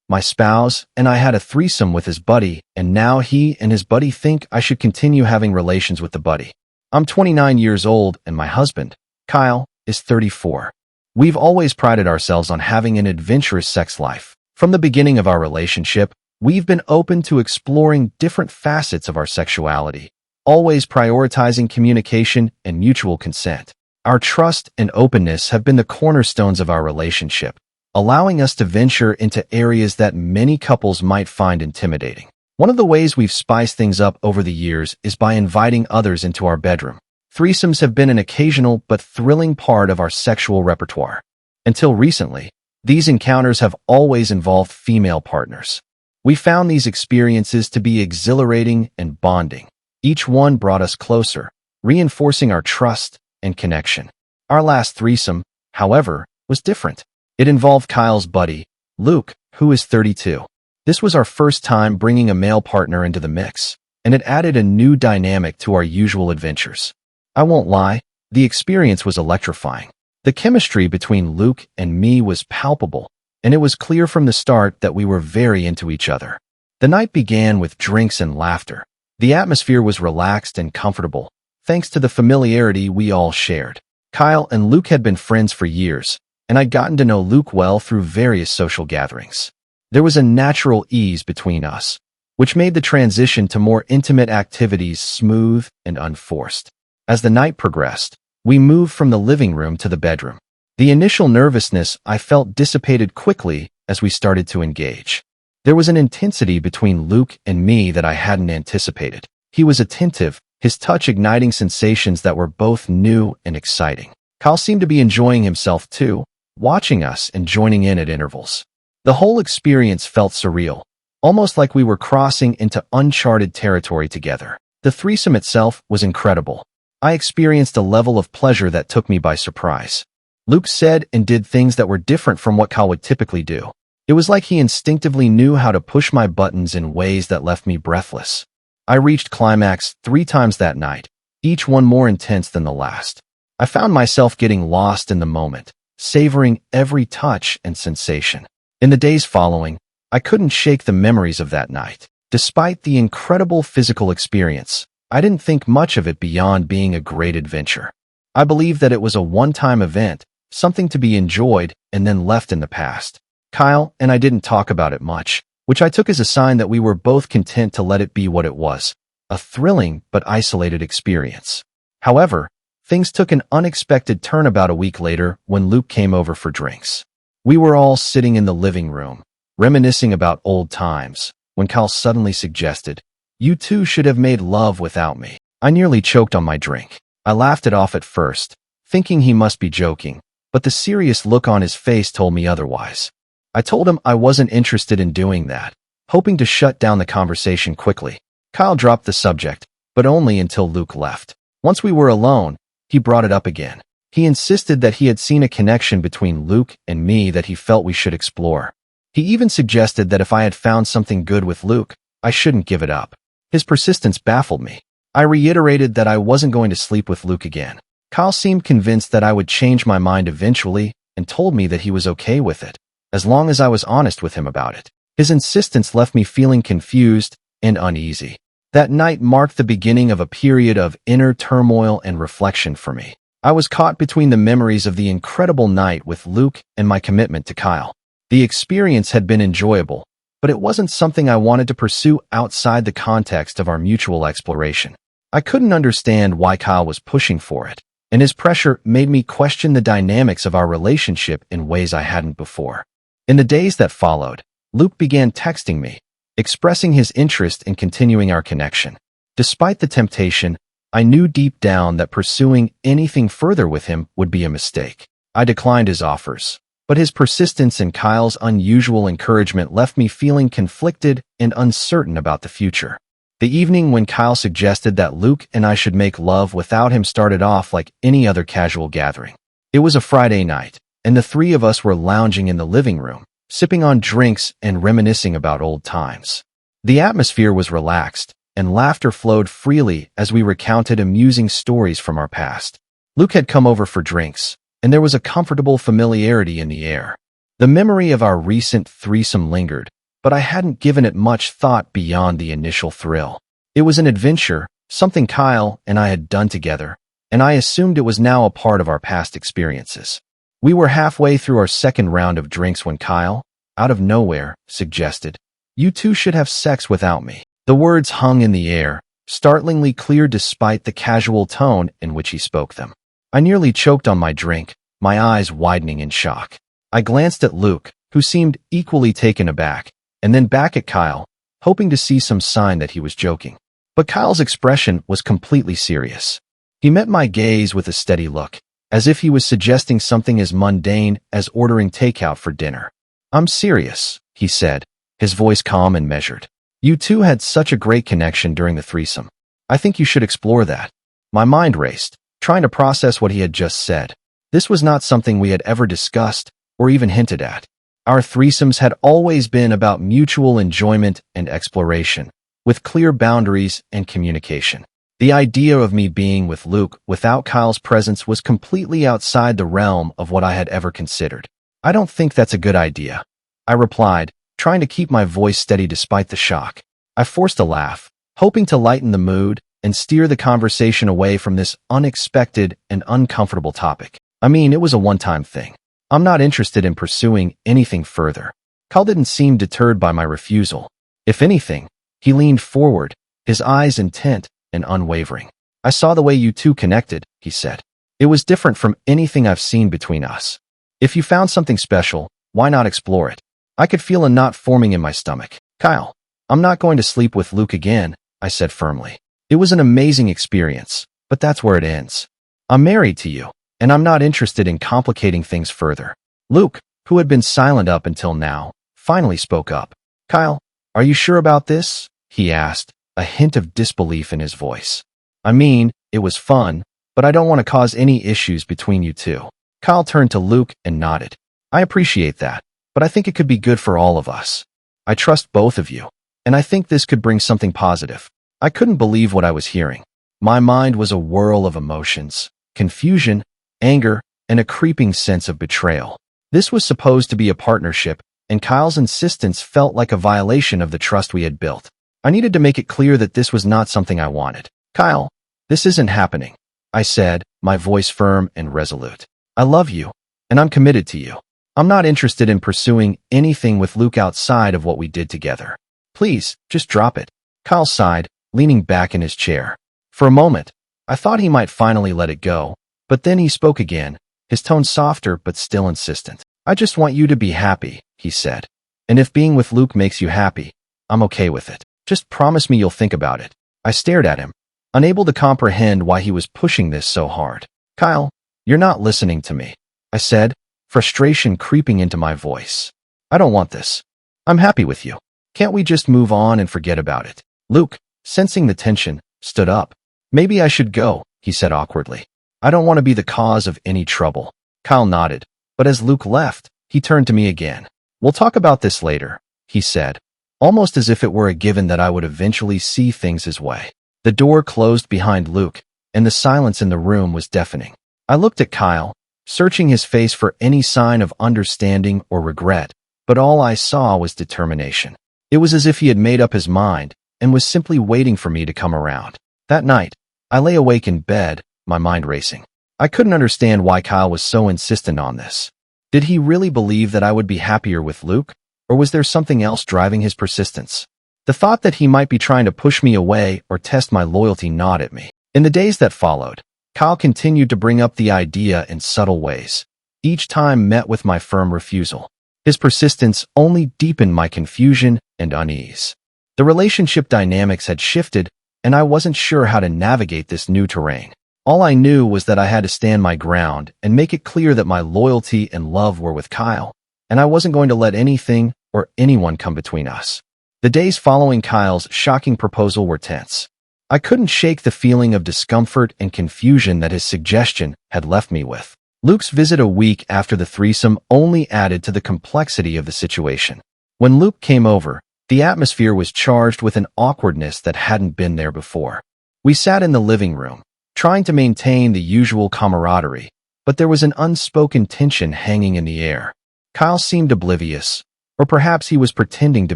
my spouse, and I had a threesome with his buddy, and now he and his buddy think I should continue having relations with the buddy. I'm 29 years old, and my husband, Kyle, is 34. We've always prided ourselves on having an adventurous sex life. From the beginning of our relationship, we've been open to exploring different facets of our sexuality, always prioritizing communication and mutual consent. Our trust and openness have been the cornerstones of our relationship, allowing us to venture into areas that many couples might find intimidating. One of the ways we've spiced things up over the years is by inviting others into our bedroom. Threesomes have been an occasional but thrilling part of our sexual repertoire. Until recently, these encounters have always involved female partners. We found these experiences to be exhilarating and bonding. Each one brought us closer, reinforcing our trust and connection. Our last threesome, however, was different. It involved Kyle's buddy, Luke, who is 32. This was our first time bringing a male partner into the mix, and it added a new dynamic to our usual adventures. I won't lie, the experience was electrifying. The chemistry between Luke and me was palpable, and it was clear from the start that we were very into each other. The night began with drinks and laughter. The atmosphere was relaxed and comfortable, thanks to the familiarity we all shared. Kyle and Luke had been friends for years, and I'd gotten to know Luke well through various social gatherings. There was a natural ease between us, which made the transition to more intimate activities smooth and unforced. As the night progressed, we moved from the living room to the bedroom. The initial nervousness I felt dissipated quickly as we started to engage. There was an intensity between Luke and me that I hadn't anticipated. He was attentive, his touch igniting sensations that were both new and exciting. Kyle seemed to be enjoying himself too, watching us and joining in at intervals. The whole experience felt surreal, almost like we were crossing into uncharted territory together. The threesome itself was incredible. I experienced a level of pleasure that took me by surprise. Luke said and did things that were different from what Kyle would typically do. It was like he instinctively knew how to push my buttons in ways that left me breathless. I reached climax 3 times that night, each one more intense than the last. I found myself getting lost in the moment, savoring every touch and sensation. In the days following, I couldn't shake the memories of that night. Despite the incredible physical experience, I didn't think much of it beyond being a great adventure. I believed that it was a one-time event, something to be enjoyed and then left in the past. Kyle and I didn't talk about it much, which I took as a sign that we were both content to let it be what it was, a thrilling but isolated experience. However, things took an unexpected turn about a week later when Luke came over for drinks. We were all sitting in the living room, reminiscing about old times, when Kyle suddenly suggested, "You two should have made love without me." I nearly choked on my drink. I laughed it off at first, thinking he must be joking, but the serious look on his face told me otherwise. I told him I wasn't interested in doing that, hoping to shut down the conversation quickly. Kyle dropped the subject, but only until Luke left. Once we were alone, he brought it up again. He insisted that he had seen a connection between Luke and me that he felt we should explore. He even suggested that if I had found something good with Luke, I shouldn't give it up. His persistence baffled me. I reiterated that I wasn't going to sleep with Luke again. Kyle seemed convinced that I would change my mind eventually and told me that he was okay with it, as long as I was honest with him about it. His insistence left me feeling confused and uneasy. That night marked the beginning of a period of inner turmoil and reflection for me. I was caught between the memories of the incredible night with Luke and my commitment to Kyle. The experience had been enjoyable, but it wasn't something I wanted to pursue outside the context of our mutual exploration. I couldn't understand why Kyle was pushing for it, and his pressure made me question the dynamics of our relationship in ways I hadn't before. In the days that followed, Luke began texting me, expressing his interest in continuing our connection. Despite the temptation, I knew deep down that pursuing anything further with him would be a mistake. I declined his offers, but his persistence and Kyle's unusual encouragement left me feeling conflicted and uncertain about the future. The evening when Kyle suggested that Luke and I should make love without him started off like any other casual gathering. It was a Friday night, and the 3 of us were lounging in the living room, sipping on drinks and reminiscing about old times. The atmosphere was relaxed, and laughter flowed freely as we recounted amusing stories from our past. Luke had come over for drinks, and there was a comfortable familiarity in the air. The memory of our recent threesome lingered, but I hadn't given it much thought beyond the initial thrill. It was an adventure, something Kyle and I had done together, and I assumed it was now a part of our past experiences. We were halfway through our second round of drinks when Kyle, out of nowhere, suggested, "You two should have sex without me." The words hung in the air, startlingly clear despite the casual tone in which he spoke them. I nearly choked on my drink, my eyes widening in shock. I glanced at Luke, who seemed equally taken aback, and then back at Kyle, hoping to see some sign that he was joking. But Kyle's expression was completely serious. He met my gaze with a steady look, as if he was suggesting something as mundane as ordering takeout for dinner. "I'm serious," he said, his voice calm and measured. "You two had such a great connection during the threesome. I think you should explore that." My mind raced, trying to process what he had just said. This was not something we had ever discussed or even hinted at. Our threesomes had always been about mutual enjoyment and exploration, with clear boundaries and communication. The idea of me being with Luke without Kyle's presence was completely outside the realm of what I had ever considered. "I don't think that's a good idea," I replied, trying to keep my voice steady despite the shock. I forced a laugh, hoping to lighten the mood and steer the conversation away from this unexpected and uncomfortable topic. "I mean, it was a one-time thing. I'm not interested in pursuing anything further." Kyle didn't seem deterred by my refusal. If anything, he leaned forward, his eyes intent and unwavering. "I saw the way you two connected," he said. "It was different from anything I've seen between us. If you found something special, why not explore it?" I could feel a knot forming in my stomach. "Kyle, I'm not going to sleep with Luke again," I said firmly. "It was an amazing experience, but that's where it ends. I'm married to you, and I'm not interested in complicating things further." Luke, who had been silent up until now, finally spoke up. "Kyle, are you sure about this?" he asked, a hint of disbelief in his voice. "I mean, it was fun, but I don't want to cause any issues between you two." Kyle turned to Luke and nodded. "I appreciate that, but I think it could be good for all of us. I trust both of you, and I think this could bring something positive." I couldn't believe what I was hearing. My mind was a whirl of emotions, confusion, anger, and a creeping sense of betrayal. This was supposed to be a partnership, and Kyle's insistence felt like a violation of the trust we had built. I needed to make it clear that this was not something I wanted. "Kyle, this isn't happening," I said, my voice firm and resolute. "I love you, and I'm committed to you. I'm not interested in pursuing anything with Luke outside of what we did together. Please, just drop it." Kyle sighed, leaning back in his chair. For a moment, I thought he might finally let it go, but then he spoke again, his tone softer but still insistent. "I just want you to be happy," he said. "And if being with Luke makes you happy, I'm okay with it. Just promise me you'll think about it." I stared at him, unable to comprehend why he was pushing this so hard. "Kyle, you're not listening to me," I said, frustration creeping into my voice. "I don't want this. I'm happy with you. Can't we just move on and forget about it?" Luke, sensing the tension, stood up. "Maybe I should go," he said awkwardly. "I don't want to be the cause of any trouble." Kyle nodded, but as Luke left, he turned to me again. "We'll talk about this later," he said, almost as if it were a given that I would eventually see things his way. The door closed behind Luke, and the silence in the room was deafening. I looked at Kyle, searching his face for any sign of understanding or regret, but all I saw was determination. It was as if he had made up his mind and was simply waiting for me to come around. That night, I lay awake in bed, my mind racing. I couldn't understand why Kyle was so insistent on this. Did he really believe that I would be happier with Luke, or was there something else driving his persistence? The thought that he might be trying to push me away or test my loyalty gnawed at me. In the days that followed, Kyle continued to bring up the idea in subtle ways, each time met with my firm refusal. His persistence only deepened my confusion and unease. The relationship dynamics had shifted, and I wasn't sure how to navigate this new terrain. All I knew was that I had to stand my ground and make it clear that my loyalty and love were with Kyle, and I wasn't going to let anything or anyone come between us. The days following Kyle's shocking proposal were tense. I couldn't shake the feeling of discomfort and confusion that his suggestion had left me with. Luke's visit a week after the threesome only added to the complexity of the situation. When Luke came over, the atmosphere was charged with an awkwardness that hadn't been there before. We sat in the living room, trying to maintain the usual camaraderie, but there was an unspoken tension hanging in the air. Kyle seemed oblivious, Or perhaps he was pretending to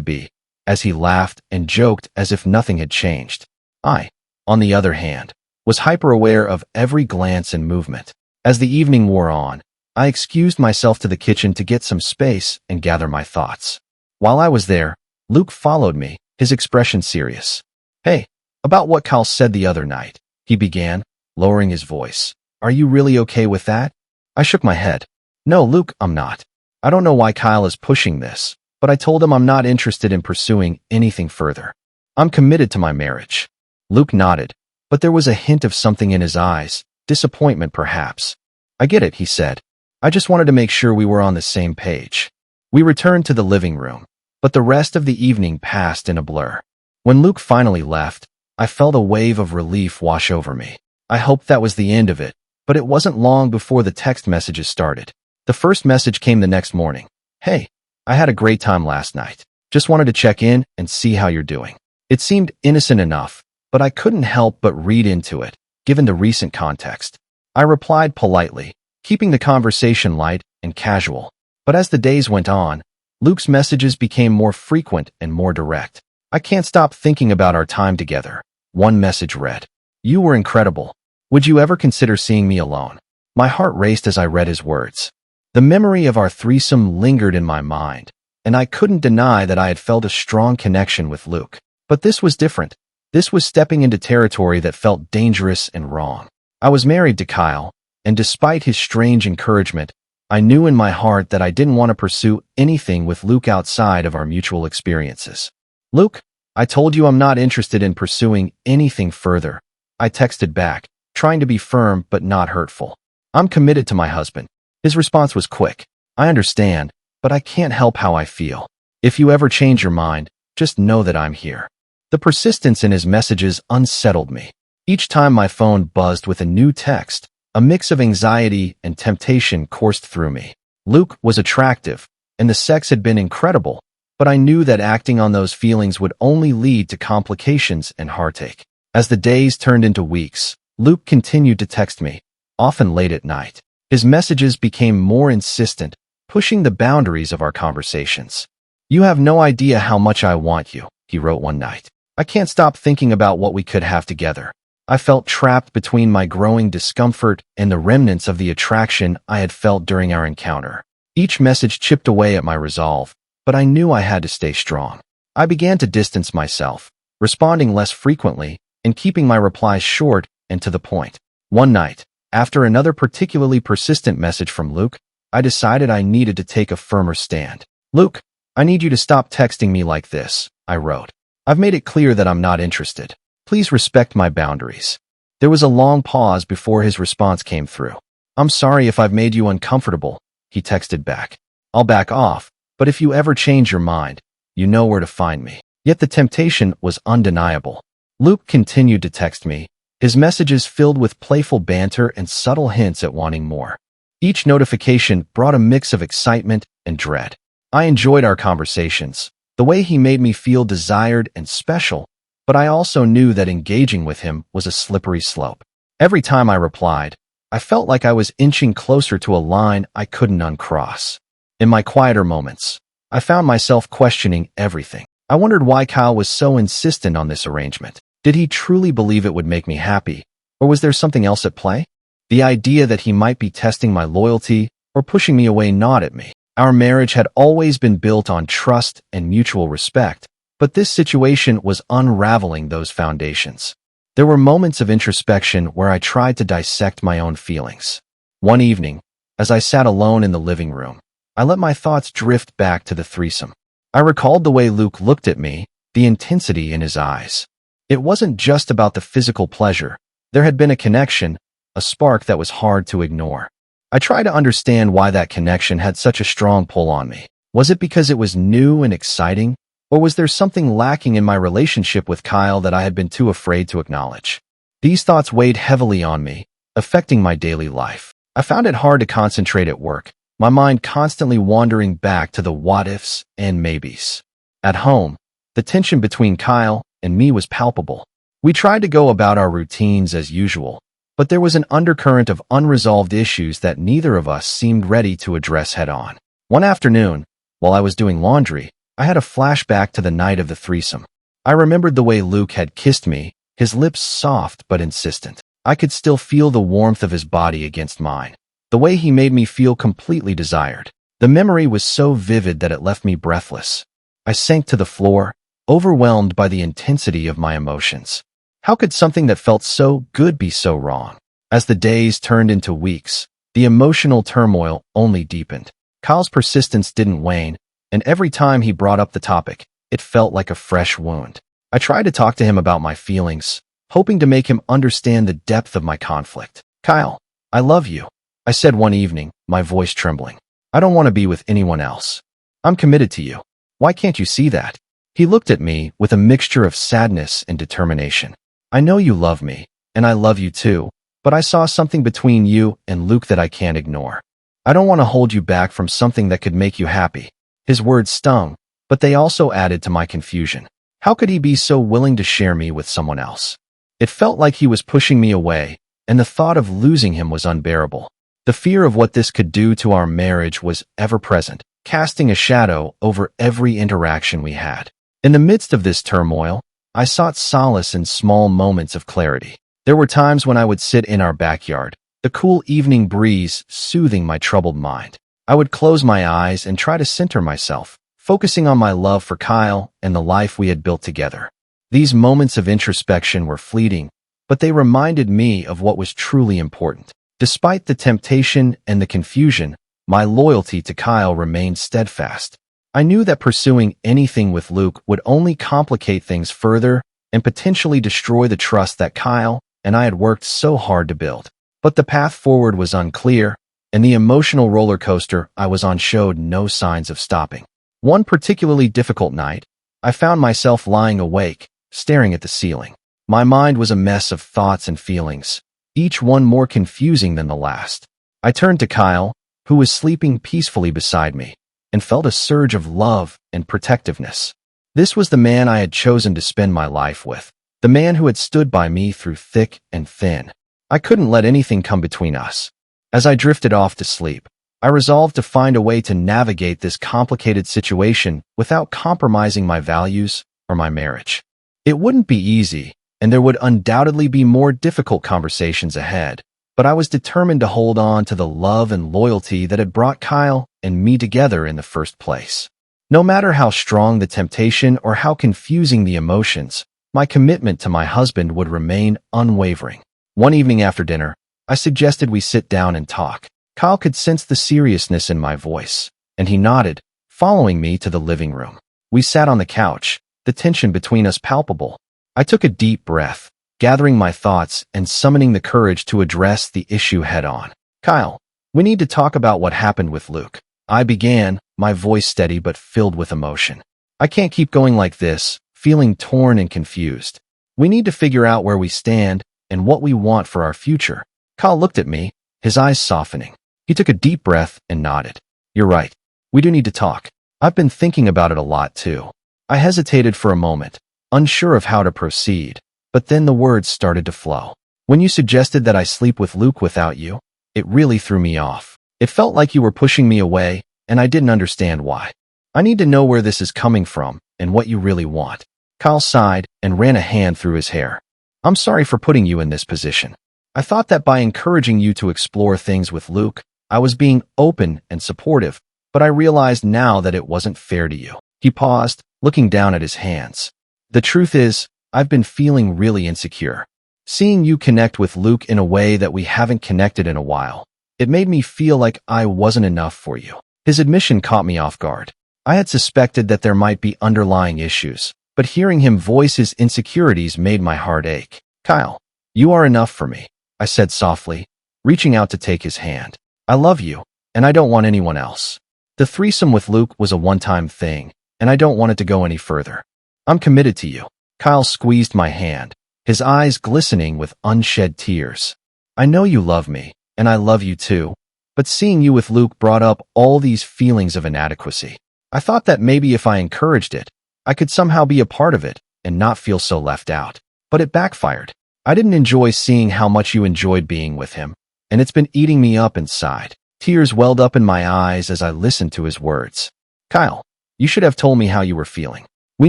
be, as he laughed and joked as if nothing had changed. I, on the other hand, was hyper-aware of every glance and movement. As the evening wore on, I excused myself to the kitchen to get some space and gather my thoughts. While I was there, Luke followed me, his expression serious. "Hey, about what Kyle said the other night," he began, lowering his voice. "Are you really okay with that?" I shook my head. "No, Luke, I'm not. I don't know why Kyle is pushing this, but I told him I'm not interested in pursuing anything further. I'm committed to my marriage." Luke nodded, but there was a hint of something in his eyes, disappointment perhaps. "I get it," he said. "I just wanted to make sure we were on the same page." We returned to the living room, but the rest of the evening passed in a blur. When Luke finally left, I felt a wave of relief wash over me. I hoped that was the end of it, but it wasn't long before the text messages started. The first message came the next morning. "Hey, I had a great time last night. Just wanted to check in and see how you're doing." It seemed innocent enough, but I couldn't help but read into it, given the recent context. I replied politely, keeping the conversation light and casual. But as the days went on, Luke's messages became more frequent and more direct. "I can't stop thinking about our time together." One message read, "You were incredible. Would you ever consider seeing me alone?" My heart raced as I read his words. The memory of our threesome lingered in my mind, and I couldn't deny that I had felt a strong connection with Luke. But this was different. This was stepping into territory that felt dangerous and wrong. I was married to Kyle, and despite his strange encouragement, I knew in my heart that I didn't want to pursue anything with Luke outside of our mutual experiences. "Luke, I told you I'm not interested in pursuing anything further," I texted back, trying to be firm but not hurtful. "I'm committed to my husband." His response was quick. "I understand, but I can't help how I feel. If you ever change your mind, just know that I'm here." The persistence in his messages unsettled me. Each time my phone buzzed with a new text, a mix of anxiety and temptation coursed through me. Luke was attractive, and the sex had been incredible, but I knew that acting on those feelings would only lead to complications and heartache. As the days turned into weeks, Luke continued to text me, often late at night. His messages became more insistent, pushing the boundaries of our conversations. "You have no idea how much I want you," he wrote one night. "I can't stop thinking about what we could have together." I felt trapped between my growing discomfort and the remnants of the attraction I had felt during our encounter. Each message chipped away at my resolve, but I knew I had to stay strong. I began to distance myself, responding less frequently and keeping my replies short and to the point. One night, after another particularly persistent message from Luke, I decided I needed to take a firmer stand. "Luke, I need you to stop texting me like this," I wrote. "I've made it clear that I'm not interested. Please respect my boundaries." There was a long pause before his response came through. "I'm sorry if I've made you uncomfortable," he texted back. "I'll back off, but if you ever change your mind, you know where to find me." Yet the temptation was undeniable. Luke continued to text me, his messages filled with playful banter and subtle hints at wanting more. Each notification brought a mix of excitement and dread. I enjoyed our conversations, the way he made me feel desired and special, but I also knew that engaging with him was a slippery slope. Every time I replied, I felt like I was inching closer to a line I couldn't uncross. In my quieter moments, I found myself questioning everything. I wondered why Kyle was so insistent on this arrangement. Did he truly believe it would make me happy, or was there something else at play? The idea that he might be testing my loyalty or pushing me away gnawed at me. Our marriage had always been built on trust and mutual respect, but this situation was unraveling those foundations. There were moments of introspection where I tried to dissect my own feelings. One evening, as I sat alone in the living room, I let my thoughts drift back to the threesome. I recalled the way Luke looked at me, the intensity in his eyes. It wasn't just about the physical pleasure. There had been a connection, a spark that was hard to ignore. I tried to understand why that connection had such a strong pull on me. Was it because it was new and exciting, or was there something lacking in my relationship with Kyle that I had been too afraid to acknowledge? These thoughts weighed heavily on me, affecting my daily life. I found it hard to concentrate at work, my mind constantly wandering back to the what-ifs and maybes. At home, the tension between Kyle and me was palpable. We tried to go about our routines as usual, but there was an undercurrent of unresolved issues that neither of us seemed ready to address head-on. One afternoon, While I was doing laundry, I had a flashback to the night of the threesome. I remembered the way Luke had kissed me, his lips soft but insistent. I could still feel the warmth of his body against mine, the way he made me feel completely desired. The memory was so vivid that it left me breathless. I sank to the floor, overwhelmed by the intensity of my emotions. How could something that felt so good be so wrong? As the days turned into weeks, the emotional turmoil only deepened. Kyle's persistence didn't wane, and every time he brought up the topic, it felt like a fresh wound. I tried to talk to him about my feelings, hoping to make him understand the depth of my conflict. "Kyle, I love you," I said one evening, my voice trembling. "I don't want to be with anyone else. I'm committed to you. Why can't you see that?" He looked at me with a mixture of sadness and determination. "I know you love me, and I love you too, but I saw something between you and Luke that I can't ignore. I don't want to hold you back from something that could make you happy." His words stung, but they also added to my confusion. How could he be so willing to share me with someone else? It felt like he was pushing me away, and the thought of losing him was unbearable. The fear of what this could do to our marriage was ever present, casting a shadow over every interaction we had. In the midst of this turmoil, I sought solace in small moments of clarity. There were times when I would sit in our backyard, the cool evening breeze soothing my troubled mind. I would close my eyes and try to center myself, focusing on my love for Kyle and the life we had built together. These moments of introspection were fleeting, but they reminded me of what was truly important. Despite the temptation and the confusion, my loyalty to Kyle remained steadfast. I knew that pursuing anything with Luke would only complicate things further and potentially destroy the trust that Kyle and I had worked so hard to build. But the path forward was unclear, and the emotional roller coaster I was on showed no signs of stopping. One particularly difficult night, I found myself lying awake, staring at the ceiling. My mind was a mess of thoughts and feelings, each one more confusing than the last. I turned to Kyle, who was sleeping peacefully beside me, and felt a surge of love and protectiveness. This was the man I had chosen to spend my life with, the man who had stood by me through thick and thin. I couldn't let anything come between us. As I drifted off to sleep, I resolved to find a way to navigate this complicated situation without compromising my values or my marriage. It wouldn't be easy, and there would undoubtedly be more difficult conversations ahead, but I was determined to hold on to the love and loyalty that had brought Kyle and me together in the first place. No matter how strong the temptation or how confusing the emotions, my commitment to my husband would remain unwavering. One evening after dinner, I suggested we sit down and talk. Kyle could sense the seriousness in my voice, and he nodded, following me to the living room. We sat on the couch, the tension between us palpable. I took a deep breath, gathering my thoughts and summoning the courage to address the issue head-on. "Kyle, we need to talk about what happened with Luke," I began, my voice steady but filled with emotion. "I can't keep going like this, feeling torn and confused. We need to figure out where we stand and what we want for our future." Kyle looked at me, his eyes softening. He took a deep breath and nodded. "You're right. We do need to talk. I've been thinking about it a lot, too." I hesitated for a moment, unsure of how to proceed, but then the words started to flow. "When you suggested that I sleep with Luke without you, it really threw me off. It felt like you were pushing me away, and I didn't understand why. I need to know where this is coming from and what you really want." Kyle sighed and ran a hand through his hair. "I'm sorry for putting you in this position. I thought that by encouraging you to explore things with Luke, I was being open and supportive, but I realized now that it wasn't fair to you." He paused, looking down at his hands. "The truth is, I've been feeling really insecure. Seeing you connect with Luke in a way that we haven't connected in a while, it made me feel like I wasn't enough for you." His admission caught me off guard. I had suspected that there might be underlying issues, but hearing him voice his insecurities made my heart ache. "Kyle, you are enough for me," I said softly, reaching out to take his hand. "I love you, and I don't want anyone else. The threesome with Luke was a one-time thing, and I don't want it to go any further. I'm committed to you." Kyle squeezed my hand, his eyes glistening with unshed tears. "I know you love me, and I love you too, but seeing you with Luke brought up all these feelings of inadequacy. I thought that maybe if I encouraged it, I could somehow be a part of it and not feel so left out. But it backfired. I didn't enjoy seeing how much you enjoyed being with him, and it's been eating me up inside." Tears welled up in my eyes as I listened to his words. Kyle, you should have told me how you were feeling. We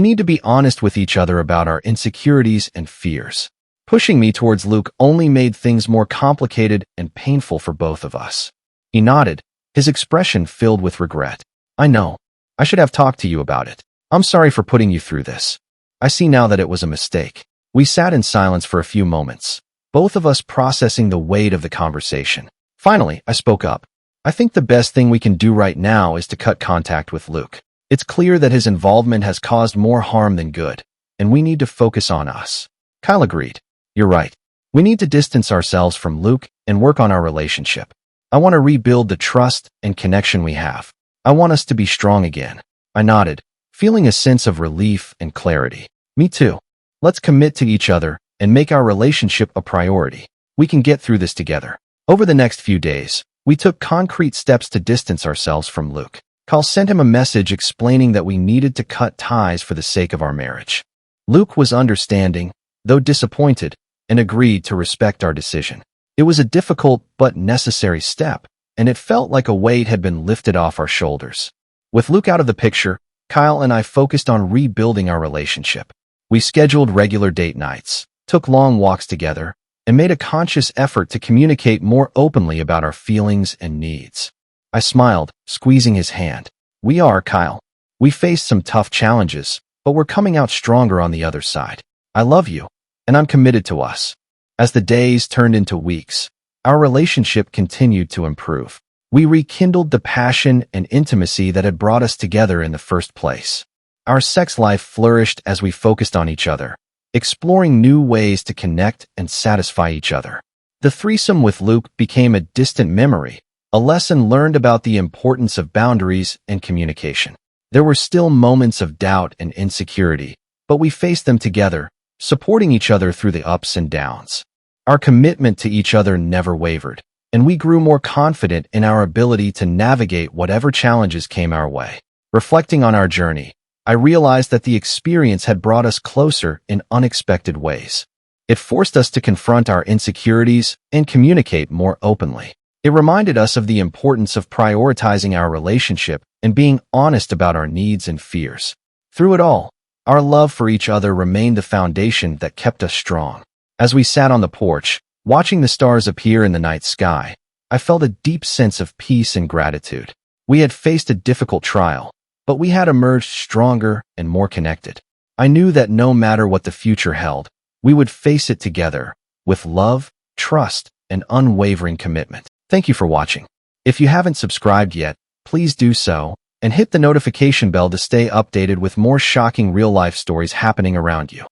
need to be honest with each other about our insecurities and fears. Pushing me towards Luke only made things more complicated and painful for both of us. He nodded, his expression filled with regret. I know. I should have talked to you about it. I'm sorry for putting you through this. I see now that it was a mistake. We sat in silence for a few moments, both of us processing the weight of the conversation. Finally, I spoke up. I think the best thing we can do right now is to cut contact with Luke. It's clear that his involvement has caused more harm than good, and we need to focus on us. Kyle agreed. You're right. We need to distance ourselves from Luke and work on our relationship. I want to rebuild the trust and connection we have. I want us to be strong again. I nodded, feeling a sense of relief and clarity. Me too. Let's commit to each other and make our relationship a priority. We can get through this together. Over the next few days, we took concrete steps to distance ourselves from Luke. Kyle sent him a message explaining that we needed to cut ties for the sake of our marriage. Luke was understanding, though disappointed, and agreed to respect our decision. It was a difficult but necessary step, and it felt like a weight had been lifted off our shoulders. With Luke out of the picture, Kyle and I focused on rebuilding our relationship. We scheduled regular date nights, took long walks together, and made a conscious effort to communicate more openly about our feelings and needs. I smiled, squeezing his hand. We are, Kyle. We faced some tough challenges, but we're coming out stronger on the other side. I love you, and I'm committed to us. As the days turned into weeks, our relationship continued to improve. We rekindled the passion and intimacy that had brought us together in the first place. Our sex life flourished as we focused on each other, exploring new ways to connect and satisfy each other. The threesome with Luke became a distant memory, a lesson learned about the importance of boundaries and communication. There were still moments of doubt and insecurity, but we faced them together, supporting each other through the ups and downs. Our commitment to each other never wavered, and we grew more confident in our ability to navigate whatever challenges came our way. Reflecting on our journey, I realized that the experience had brought us closer in unexpected ways. It forced us to confront our insecurities and communicate more openly. It reminded us of the importance of prioritizing our relationship and being honest about our needs and fears. Through it all, our love for each other remained the foundation that kept us strong. As we sat on the porch, watching the stars appear in the night sky, I felt a deep sense of peace and gratitude. We had faced a difficult trial, but we had emerged stronger and more connected. I knew that no matter what the future held, we would face it together, with love, trust, and unwavering commitment. Thank you for watching. If you haven't subscribed yet, please do so, and hit the notification bell to stay updated with more shocking real-life stories happening around you.